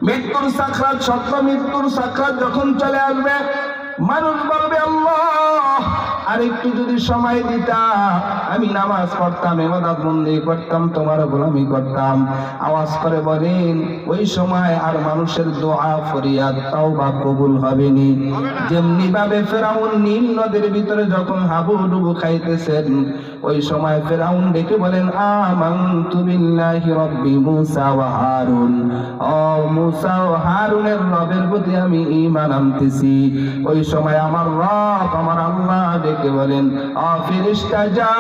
মৃত্যুর সাকরাত, সত্য মৃত্যুর সাকরাত যখন চলে আসবে, মানুষ বলবে আল্লাহ আরেকটু যদি সময় দিতা, আমি নামাজ পড়তাম, ইবাদত বন্দেগি করতাম, তোমার গোলামি করতাম। আওয়াজ করে বলেন ওই সময় আর মানুষের দোয়া ফরিয়াদ তাওবা কবুল হবে নি। যেমনি ভাবে ফেরাউন নীল নদের ভিতরে যখন হাবুডুবু খাইতেছেন, ওই সময় ফেরাউন ডেকে বলেন আমানতু বিল্লাহি রাব্বি মুসা ওয়া হারুন, ও মুসা ও হারুনের রবের প্রতি আমি ঈমান আনতেছি। ওই সময় আমার রব, আমার আল্লাহ ডেকে বলেন ও ফেরেশতা যাও,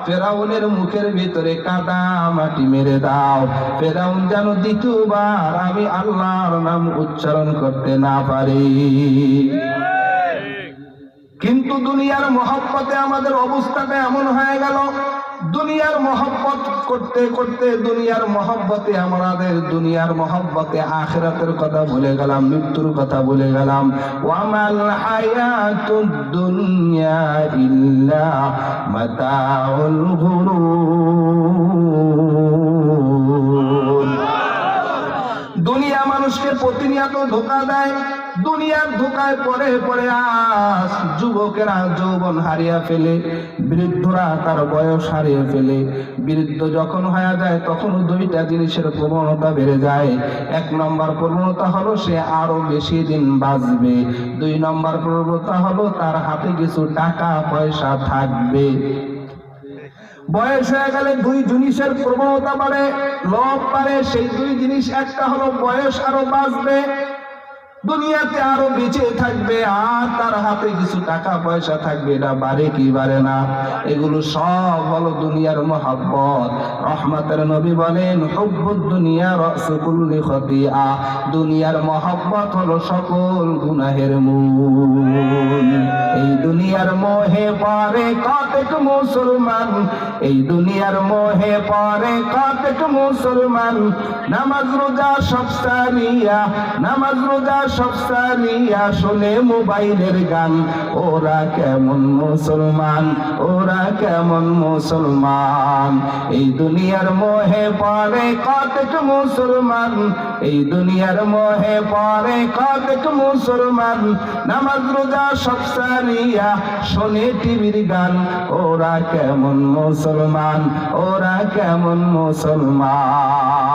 ফেরাউনের মুখের ভিতরে কাদা মাটি মেরে দাও, ফেরাউন যেন দ্বিতীয়বার আমি আল্লাহর নাম উচ্চারণ করতে না পারি। কিন্তু দুনিয়ার মহব্বতে আমাদের অবস্থাটা এমন হয়ে গেল, দুনিয়ার মহব্বত করতে করতে দুনিয়ার মহব্বতে আমাদের দুনিয়ার মহব্বতে আখিরাতের কথা ভুলে গেলাম, মৃত্যুর কথা ভুলে গেলাম। ওয়ামাল হায়াতুদ দুনিয়া ইল্লা মাতাউল গুরুর। দুনিয়া মানুষকে প্রতিনিয়ত ধোঁকা দেয়, দুনিয়ার ধোঁকায় পড়ে পড়ে আজ যুবকেরা যৌবন হারিয়ে ফেলে, বৃদ্ধরা তার বয়স হারিয়ে ফেলে। বৃদ্ধ যখন হয়ে যায় তখন দুইটা জিনিসের প্রবণতা বেড়ে যায়। এক নম্বর প্রবণতা হলো সে আরো বেশি দিন বাঁচবে, দুই নম্বর প্রবণতা হলো তার হাতে কিছু টাকা পয়সা থাকবে। বয়স হয়ে গেলে দুই জিনিসের প্রবণতা বাড়ে, লোভ বাড়ে। সেই দুই জিনিস, একটা হলো বয়স আরো বাঁচবে, দুনিয়াতে আরো বেঁচে থাকবে, আর তার হাতে কিছু টাকা পয়সা থাকবে। এটা বাড়ে কি বাড়ে না? এগুলো সব হলো দুনিয়ার মহব্বত। রহমতের নবী বলেন হুব্বুদ দুনিয়া রাসু কুল্লি খতিআ, দুনিয়ার মহব্বত হলো সকল গুনাহের মূল। এই দুনিয়ার মোহে পড়ে কতক মুসলমান, এই দুনিয়ার মোহে পড়ে কতক মুসলমান, নামাজ রোজা সব সারিয়া, নামাজ রোজা সব সারিয়া শুনে মোবাইলের গান। ওরা কেমন মুসলমান, ওরা কেমন মুসলমান? এই দুনিয়ার মোহে পড়ে কতক মুসলমান, এই দুনিয়ার মোহে পড়ে কতক মুসলমান, নামাজ রোজা সব সারিয়া শুনে টিভির গান। ওরা কেমন মুসলমান, ওরা কেমন মুসলমান?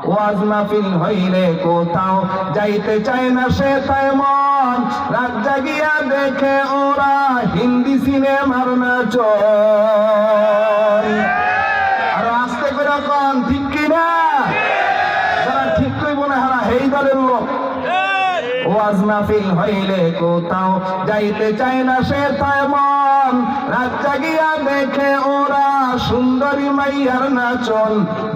ওয়াজ মাহফিল হইলে কোথাও যাইতে চায় না সে তাই মন, রাত জাগিয়া দেখে ওরা হিন্দি সিনেমার নাচ। আর আস্তে করে কোন ঠিক কিনা? যারা ঠিক কইব না হারা হেই দলের লোক। ওয়াজ মাহফিল হইলে কোথাও যাইতে চায় না সে তাই মন, রাত জাগিয়া দেখে ওরা সুন্দরী মাইয়ার নাচন।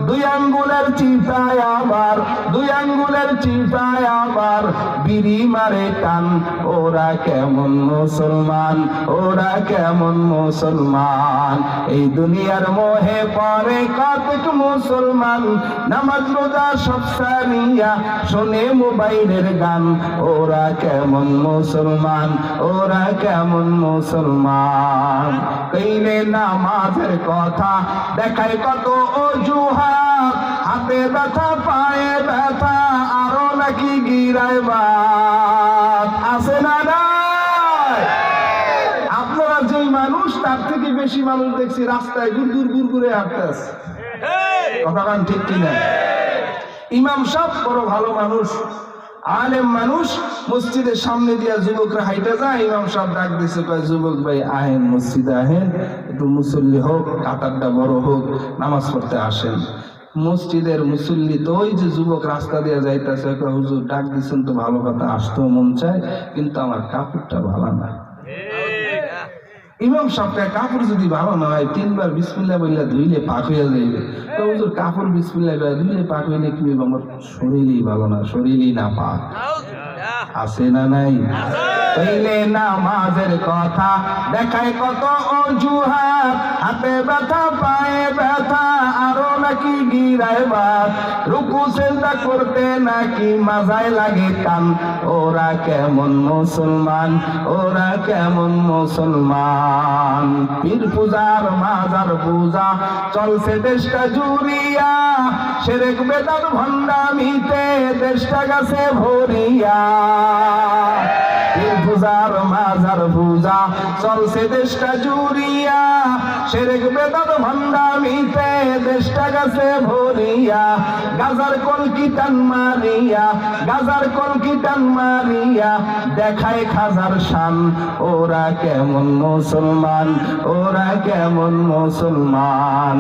দুই আঙ্গুলের চিপায় আবার, দুই আঙ্গুলের চিপায় আবার বিড়ি মারে টান। ওরা কেমন মুসলমান, ওরা কেমন মুসলমান? এই দুনিয়ার মোহে পড়ে কতক মুসলমান, নামাজ রোজা সব সারিয়া শোনে মোবাইলের গান। ওরা কেমন মুসলমান, ওরা কেমন মুসলমান? কইলে নামাজের কথা দেখায় কত অজুহাত, হাতে ব্যথা পায়ে ব্যথা আরো নাকি গিরায় বাত। আছে না নাই? আপনারা যেই মানুষ তার থেকে বেশি মানুষ দেখছি রাস্তায় গুড় গুড় করে হাঁটতেছে। কথা কান ঠিক কিনা? ইমাম সাহেব বড় ভালো মানুষ, আলেম মানুষ, মসজিদের সামনে দিয়া যুবকরা হাইটা যায়, ইমাম সাহেব ডাক দিছে, কয় যুবক ভাই আহেন, মসজিদে আহেন, একটু মুসল্লি হোক, কাতারটা বড় হোক, নামাজ পড়তে আসেন। মসজিদের মুসল্লি তো ওই যে যুবক রাস্তা দিয়ে যাইতেছে, হুজুর ডাক দিচ্ছেন তো ভালো কথা, আসতেও মন চায়, কিন্তু আমার কাপড়টা ভালো না। ইমাম সাহেবকে কাপড় যদি ভালো না হয়, তিনবার বিসমিল্লাহ বললে ধুইলে পাক হয়ে যাইবে। তো হুজুর কাপড় বিসমিল্লাহ ধুইলে পাক হইলে কি হইবে? আমার শরীরই ভালো না, শরীরই না পাক। আছে না নাই? কইলে নামাজের কথা দেখায় কত অজুহাত, হাতে ব্যথা পায়ে ব্যথা আরো নাকি গিরায় বাত, রুকু সেজদা করতে নাকি মাজায় লাগে টান। ওরা কেমন মুসলমান, ওরা কেমন মুসলমান? পীর পূজার মাজার পূজা চলছে দেশটা জুড়িয়া, শিরক বেদাত ভণ্ডামিতে দেশটা গেছে ভরিয়া। পীর পূজার মাজার পূজা চলছে দেশটা জুড়িয়া, শিরক বেদাত ভণ্ডামিতে দেশটা গেছে ভরিয়া। গাজার কলকি টান মারিয়া, গাজার কলকি টান মারিয়া দেখায় খাজার শান। ওরা কেমন মুসলমান, ওরা কেমন মুসলমান,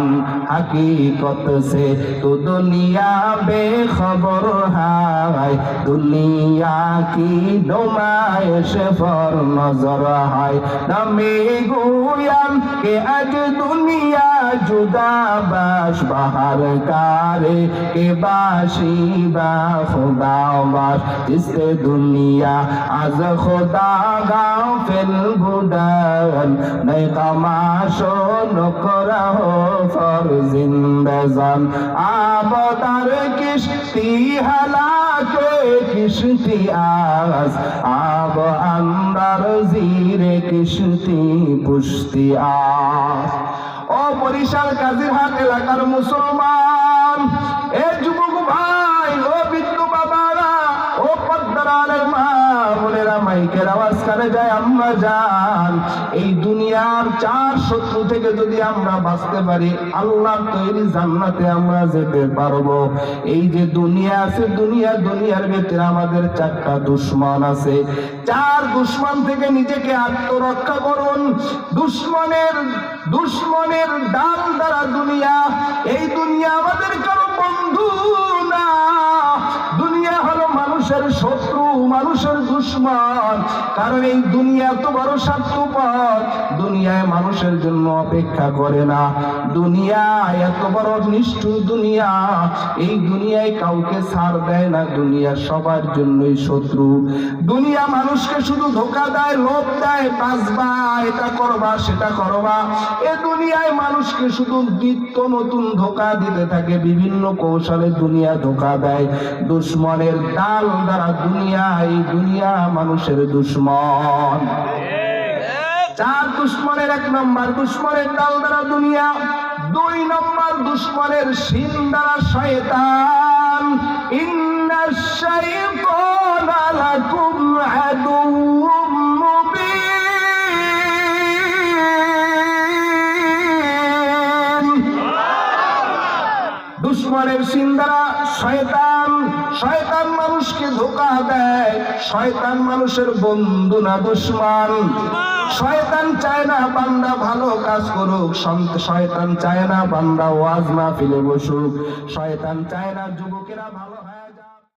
হাকিকত সে তো দুনিয়া বেখবর হায়। দুনিয়া কি নুমাইশ ফর নজর হায়, নামে গুয়াম কে আজ দুনিয়া জুদা বাস বাহার কারে के बाशी बा खुदा बाश, जिससे दुनिया आज खुदा गाफिल बुदन नई कमाशो नकरा हो फर जिंदजान। आबदार किश्ती हलाके किश्ती आस, आब अंदर जीरे किश्ती पुश्ती आस। ও বরিশাল কাজিরহাট এলাকার মুসলমান, এ যুবক ভাই, ও বৃদ্ধ বাবারা, ও পদ্মার মা বোনেরা, মাইকের আওয়াজ কানে যায় আম্মা জান, এই দুনিয়ার চার শত্রু থেকে যদি আমরা বাঁচতে পারি আল্লাহর তৈরি জান্নাতে আমরা যেতে পারবো। এই যে দুনিয়া আছে, দুনিয়ার ভিতরে আমাদের চারটা দুশ্মন আছে। চার দুশ্মন থেকে নিজেকে আত্মরক্ষা করুন। দুশ্মনের ডাল দ্বারা দুনিয়া, এই দুনিয়া আমাদের কারো বন্ধু না। দুনিয়া হলো মানুষের শত্রু, মানুষের দুশ্মন। কারণ এই দুনিয়া তো বড় স্বার্থপর, দুনিয়ায় মানুষের জন্য অপেক্ষা করে না। দুনিয়া এত বড় নিষ্ঠুর দুনিয়া, এই দুনিয়ায় কাউকে ছাড় দেয় না। দুনিয়া সবার জন্যই শত্রু। দুনিয়া মানুষকে শুধু ধোঁকা দেয়, লোভ দেয়, বাঁচবা, এটা করবা, সেটা করবা। এ দুনিয়ায় মানুষকে শুধু নিত্য নতুন ধোঁকা দিতে থাকে, বিভিন্ন কৌশলে দুনিয়া ধোঁকা দেয়। দুশ্মনের ডাল দ্বারা দুনিয়া, এই দুনিয়া মানুষের দুশ্মন। চার দুশ্মনের এক নম্বর দুশ্মনের ডাল দ্বারা দুনিয়া, দুই নম্বর দুশ্মনের শিন দ্বারা শয়তান। ইন্নাশ শাইতানা লাকুম আদুউম মুবিন। দুশ্মনের শিন দ্বারা শয়তান, শয়তান মানুষকে ধোঁকা দেয়। শয়তান মানুষের বন্ধু না, দুশ্মন। শয়তান চায় না বান্দা ভালো কাজ করুক, শয়তান চায় না বান্দা ওয়াজ মাহফিলে বসুক, শয়তান চায় না যুবকেরা ভালো হয়।